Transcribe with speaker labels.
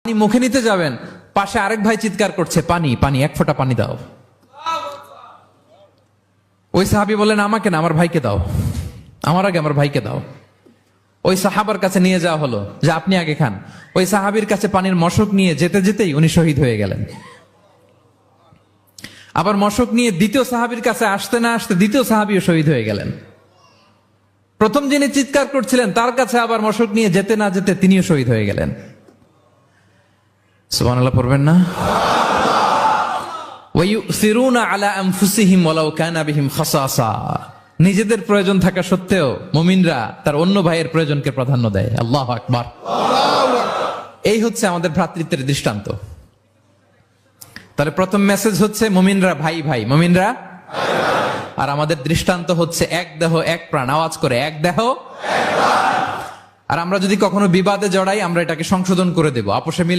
Speaker 1: পানি মুখে নিতে যাবেন, পাশে আরেক ভাই চিৎকার করছে, পানি পানি, এক ফোঁটা পানি দাও। ওই সাহাবী বলেন, আমাকে না, আমার ভাইকে দাও, আমার আগে আমার ভাইকে দাও। ওই সাহাবার কাছে নিয়ে যাওয়া হলো যে আপনি আগে খান। ওই সাহাবীর কাছে পানির মশক নিয়ে যেতে যেতেই উনি শহীদ হয়ে গেলেন। আবার মশক নিয়ে দ্বিতীয় সাহাবীর কাছে আসতে না আসতে দ্বিতীয় সাহাবীও শহীদ হয়ে গেলেন। প্রথম যিনি চিৎকার করছিলেন তার কাছে আবার মশক নিয়ে যেতে না যেতে তিনিও শহীদ হয়ে গেলেন। সুবহানাল্লাহ পড়বেন না? ওয়ায়ুসিরুনা আলা আনফুসিহিম ওয়ালাউ কানা বিহিম খাসাসা। নিজেদের প্রয়োজন থাকা সত্ত্বেও মুমিনরা তার অন্য ভাইয়ের প্রয়োজনকে প্রাধান্য দেয়। আল্লাহু আকবার। এই হচ্ছে আমাদের ভ্রাতৃত্বের দৃষ্টান্ত। তাহলে প্রথম মেসেজ হচ্ছে মুমিনরা ভাই ভাই, মুমিনরা আর আমাদের দৃষ্টান্ত হচ্ছে এক দেহ এক প্রাণ। আওয়াজ করে, এক দেহ এক প্রাণ। আর আমরা যদি কখনো বিবাদে জড়াই, আমরা এটাকে সংশোধন করে দেব, আপোষে মিলে